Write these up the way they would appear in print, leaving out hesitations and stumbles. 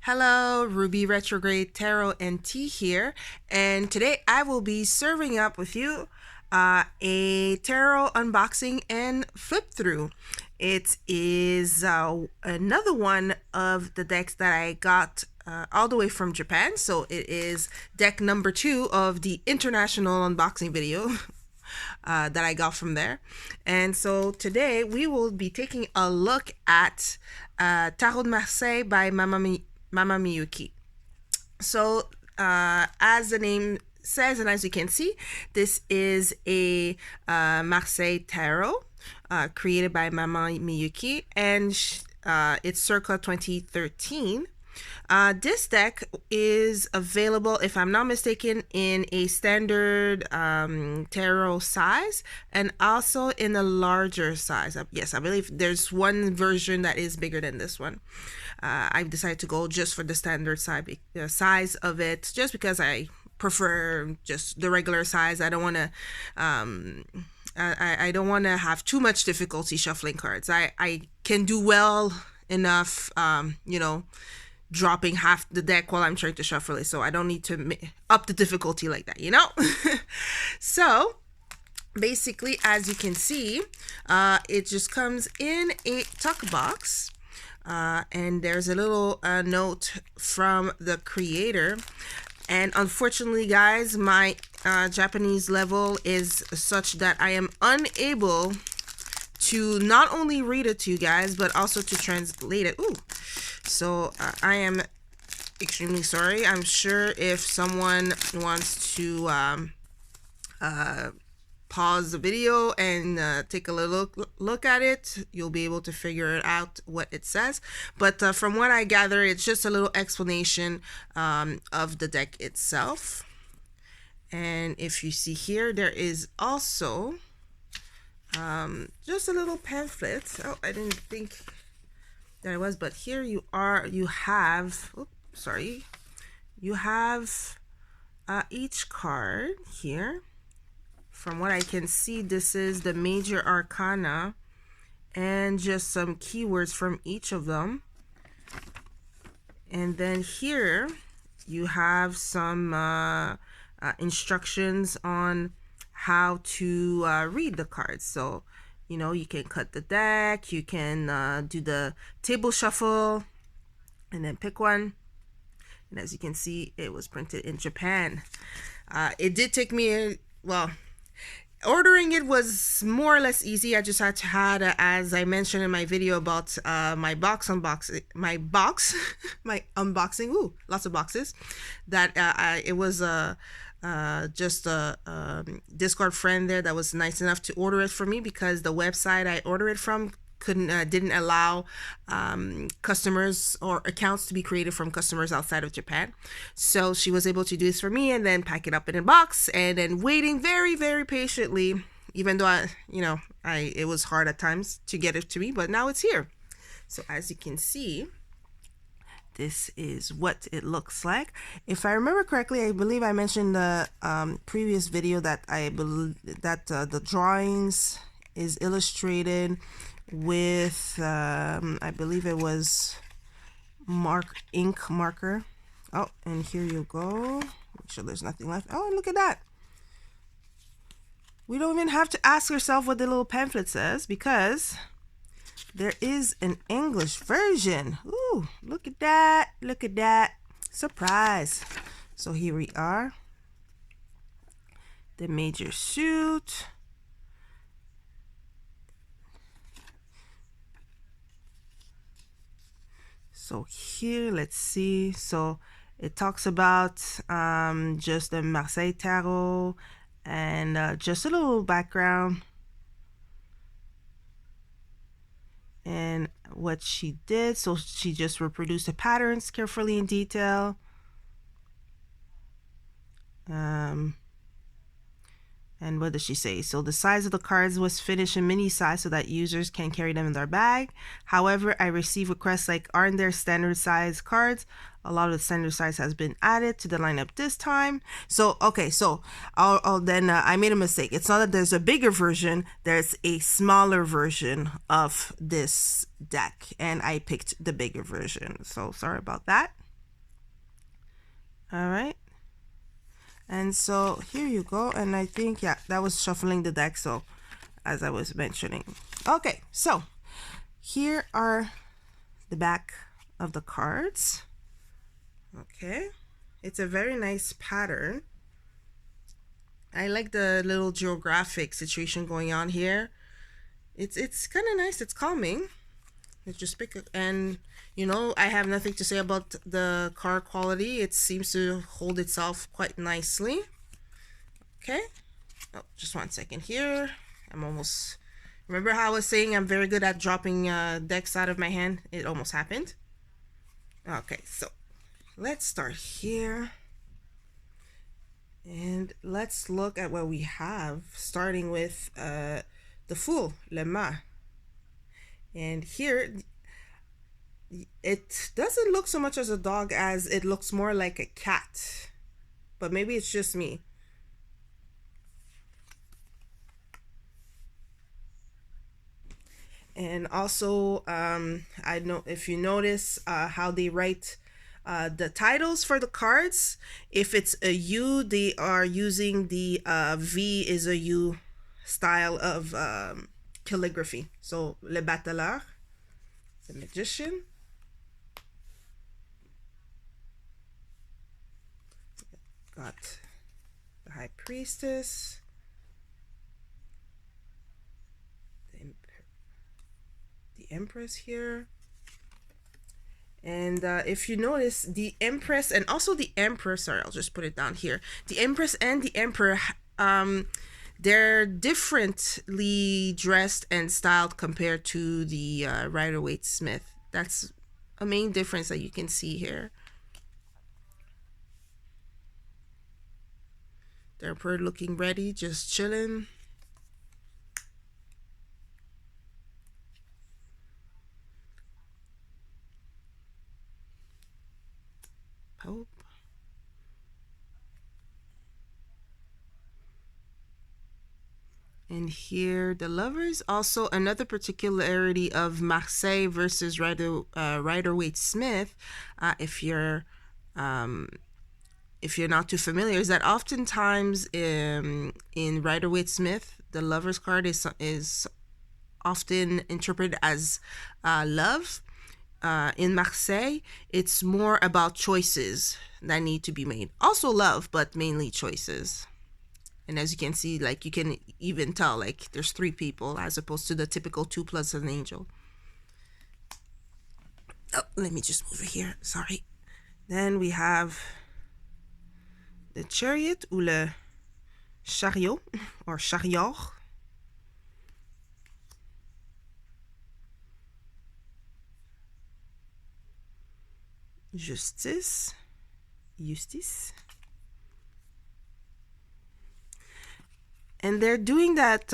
Hello, Ruby Retrograde Tarot and Tea here, and today I will be serving up with you a tarot unboxing and flip through. It is another one of the decks that I got all the way from Japan, so it is deck number 2 of the international unboxing video. That I got from there. And so today we will be taking a look at Tarot de Marseille by mamanmiyuki. So as the name says, and as you can see, this is a Marseille tarot created by mamanmiyuki, and it's circa 2013. This deck is available, if I'm not mistaken, in a standard tarot size and also in a larger size. Yes, I believe there's one version that is bigger than this one. I've decided to go just for the standard size of it, just because I prefer just the regular size. I don't want to I don't want to have too much difficulty shuffling cards. I can do well enough, dropping half the deck while I'm trying to shuffle it, so I don't need to up the difficulty like that, So basically, as you can see, it just comes in a tuck box, and there's a little note from the creator. And unfortunately, guys, my Japanese level is such that I am unable to not only read it to you guys, but also to translate it. So I am extremely sorry. I'm sure if someone wants to pause the video and take a little look at it, you'll be able to figure it out what it says. But from what I gather, it's just a little explanation of the deck itself. And if you see here, there is also just a little pamphlet. Oh, I didn't think that it was, but here you have each card here. From what I can see, this is the major arcana and just some keywords from each of them. And then here you have some instructions on how to read the cards. So you can cut the deck, you can do the table shuffle, and then pick one. And as you can see, it was printed in Japan. It did take me, ordering it was more or less easy. I just had to as I mentioned in my video about my unboxing, lots of boxes, that it was just a Discord friend there that was nice enough to order it for me, because the website I ordered it from didn't allow customers or accounts to be created from customers outside of Japan. So she was able to do this for me and then pack it up in a box, and then waiting very, very patiently, even though it was hard at times to get it to me, but now it's here. So as you can see, this is what it looks like. If I remember correctly, I believe I mentioned the previous video that the drawings is illustrated with I believe it was ink marker. Oh, and here you go. Make sure there's nothing left. Oh, and look at that. We don't even have to ask ourselves what the little pamphlet says, because there is an English version. Ooh, look at that. Look at that. Surprise. So here we are. The major suit. So here, let's see. So it talks about just the Marseille tarot and just a little background and what she did. So she just reproduced the patterns carefully in detail. And what does she say? So the size of the cards was finished in mini size so that users can carry them in their bag. However, I receive requests like, aren't there standard size cards? A lot of the standard size has been added to the lineup this time. So, okay, so I made a mistake. It's not that there's a bigger version, there's a smaller version of this deck, and I picked the bigger version. So sorry about that. All right. And so here you go. And I think, yeah, that was shuffling the deck. So as I was mentioning. Okay, so here are the back of the cards. Okay. It's a very nice pattern. I like the little geographic situation going on here. It's kind of nice. It's calming. Let's just pick it. And you know, I have nothing to say about the card quality. It seems to hold itself quite nicely. Okay. Oh, just 1 second here. I'm almost... Remember how I was saying I'm very good at dropping decks out of my hand? It almost happened. Okay, so let's start here. And let's look at what we have, starting with the Fool, le mât. And here, it doesn't look so much as a dog as it looks more like a cat. But maybe it's just me. And also, I know if you notice how they write the titles for the cards, if it's a U, they are using the V is a U style of calligraphy. So, le bateleur, the magician. Got the high priestess. The empress here. And if you notice, the empress and also the emperor, sorry, I'll just put it down here. The empress and the emperor, they're differently dressed and styled compared to the Rider-Waite-Smith. That's a main difference that you can see here. The emperor looking ready, just chilling. Pope. And here the lovers. Also another particularity of Marseille versus Rider-Waite-Smith, if you're not too familiar, is that oftentimes in Rider-Waite-Smith, the lover's card is often interpreted as love. In Marseille, it's more about choices that need to be made. Also love, but mainly choices. And as you can see, like you can even tell, like there's 3 people as opposed to the typical 2 plus an angel. Oh, let me just move it here. Sorry. Then we have the chariot ou le chariot or chariot. Justice. And they're doing that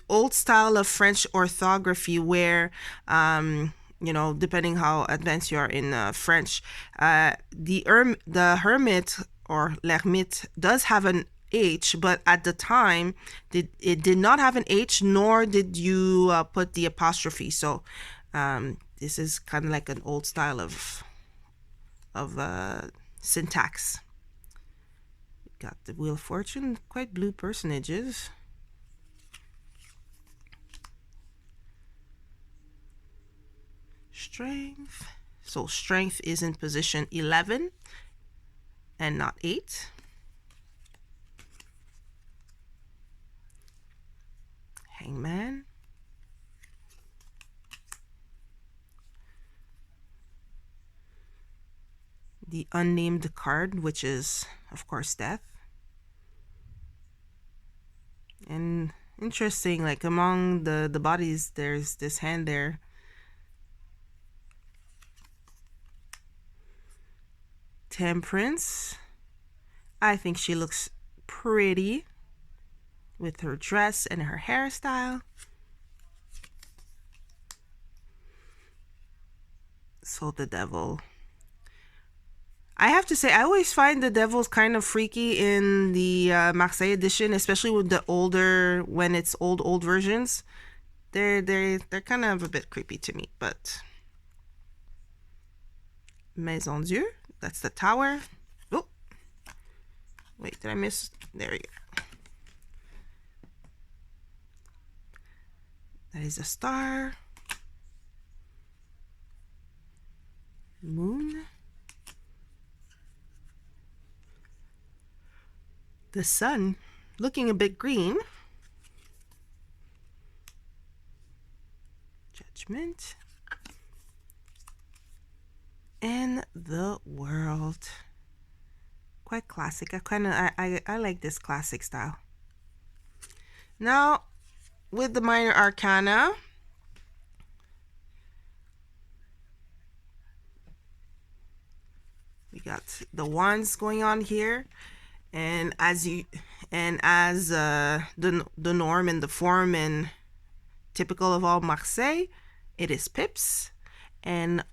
old style of French orthography where, you know, depending how advanced you are in French, the hermit or l'ermite does have an H, but at the time it did not have an H, nor did you put the apostrophe. So this is kind of like an old style of syntax. Got the Wheel of Fortune, quite blue personages. Strength. So strength is in position 11 and not 8. Hangman. The unnamed card, which is, of course, death. And interesting, like among the bodies, there's this hand there. Temperance. I think she looks pretty with her dress and her hairstyle. So the devil. I have to say, I always find the devils kind of freaky in the Marseille edition, especially with the older, when it's old versions. They're kind of a bit creepy to me, but Maison Dieu, that's the tower. Oh, Wait, did I miss? There we go. That is a star. Moon. The sun, looking a bit green. Judgment. And the world. Quite classic. I like this classic style. Now, with the minor arcana, we got the wands going on here, and as the norm and the form and typical of all Marseille, it is pips, and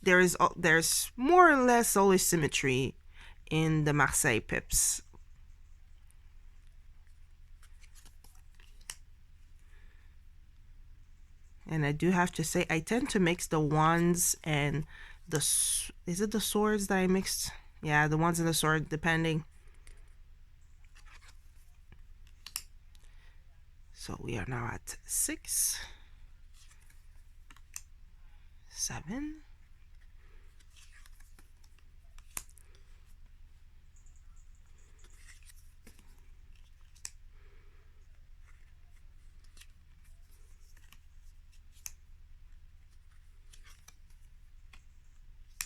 there's more or less always symmetry in the Marseille pips. And I do have to say, I tend to mix the wands and is it the swords that I mixed? Yeah, the wands and the sword, depending. So we are now at 6, 7, 8.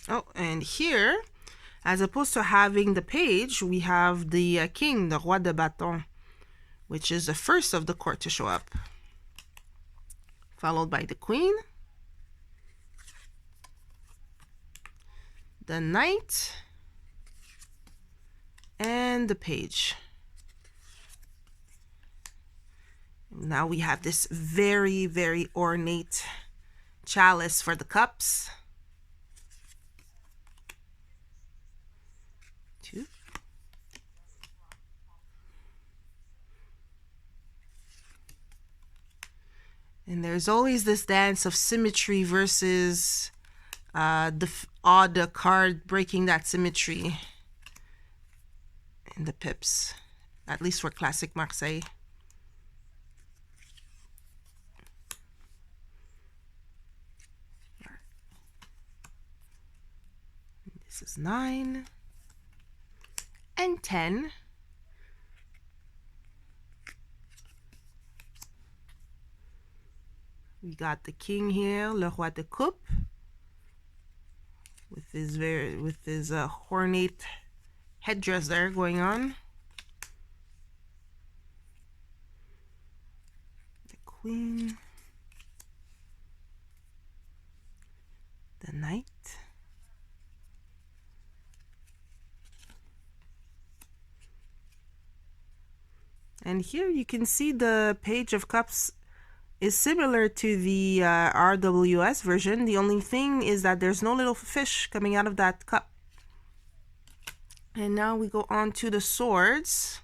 Oh, and here, as opposed to having the page, we have the king, the roi de bâton, which is the first of the court to show up, followed by the queen, the knight, and the page. Now we have this very, very ornate chalice for the cups. 2. And there's always this dance of symmetry versus the odd card breaking that symmetry in the pips, at least for classic Marseille. This is 9 and 10. We got the king here, le roi de coupe, with his ornate headdress there going on. The queen, the knight, and here you can see the page of cups is similar to the RWS version. The only thing is that there's no little fish coming out of that cup. And now we go on to the swords.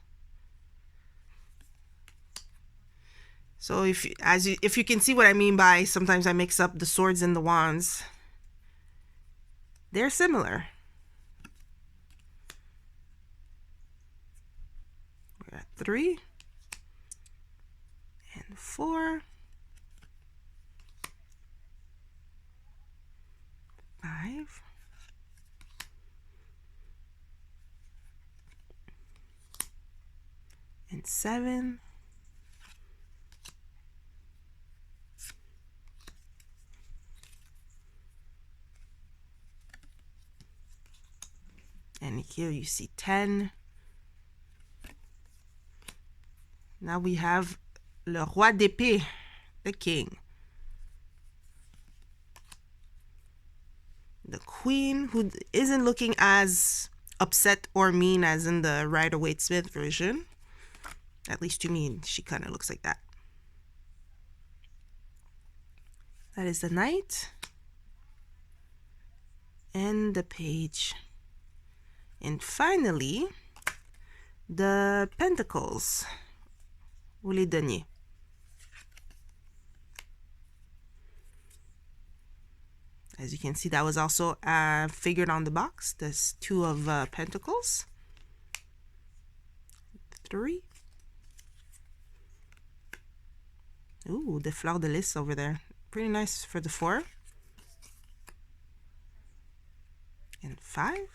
So if you can see what I mean by sometimes I mix up the swords and the wands, they're similar. We're at 3 and 4. 5, and 7, and here you see 10. Now we have le roi d'épée, the king. The queen, who isn't looking as upset or mean as in the Rider-Waite-Smith version. At least to me, she kind of looks like that. That is the knight. And the page. And finally, the pentacles. Ou les deniers. As you can see, that was also figured on the box. There's 2 of pentacles. 3. Ooh, the fleur de lis over there. Pretty nice for the 4. And 5. Here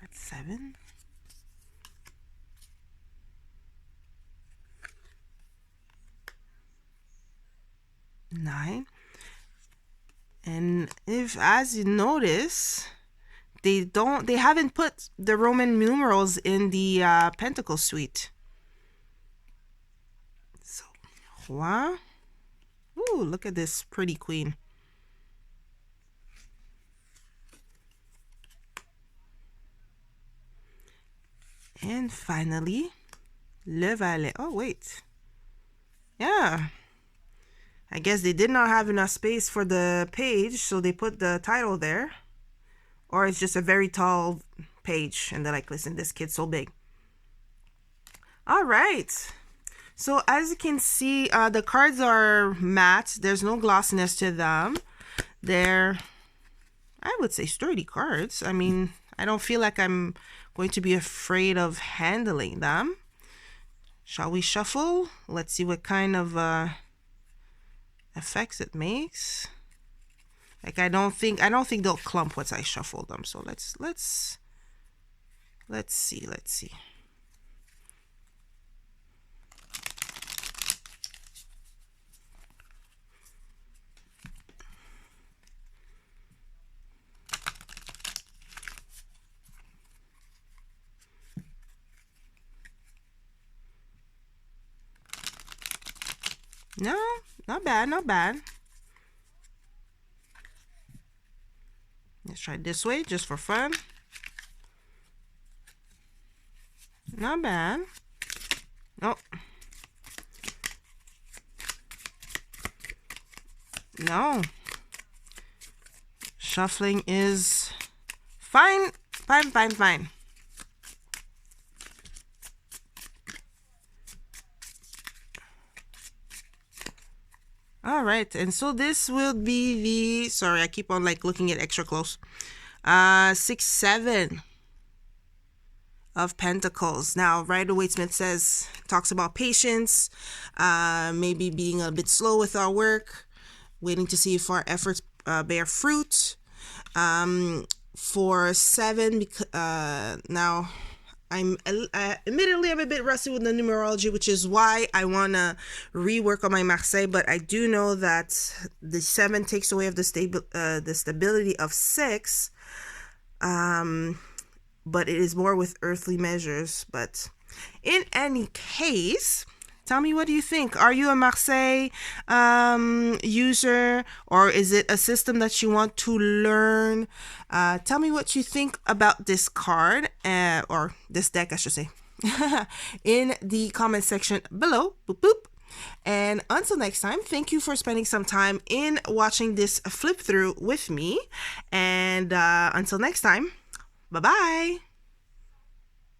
it's 7. 9. And if, as you notice, they haven't put the Roman numerals in the Pentacle suite. So, wow. Ooh, look at this pretty queen. And finally, Le Valet. Oh, wait. Yeah. I guess they did not have enough space for the page, so they put the title there. Or it's just a very tall page, and they're like, listen, this kid's so big. All right. So as you can see, the cards are matte. There's no glossiness to them. They're, I would say, sturdy cards. I mean, I don't feel like I'm going to be afraid of handling them. Shall we shuffle? Let's see what kind of effects it makes. Like I don't think they'll clump once I shuffle them. So let's see. No, not bad, not bad. Let's try it this way, just for fun. Not bad. Oh. No. Shuffling is fine. Fine. All right, and so this will be the, sorry, I keep on like looking at extra close. 6, 7 of Pentacles. Now, Rider-Waite-Smith talks about patience, maybe being a bit slow with our work, waiting to see if our efforts bear fruit. For 7, now admittedly I'm a bit rusty with the numerology, which is why I want to rework on my Marseille, but I do know that the 7 takes away of the stability of 6, but it is more with earthly measures. But in any case, tell me, what do you think? Are you a Marseille user, or is it a system that you want to learn? Tell me what you think about this card, or this deck, I should say, in the comment section below. Boop, boop. And until next time, thank you for spending some time in watching this flip through with me. And until next time, bye-bye.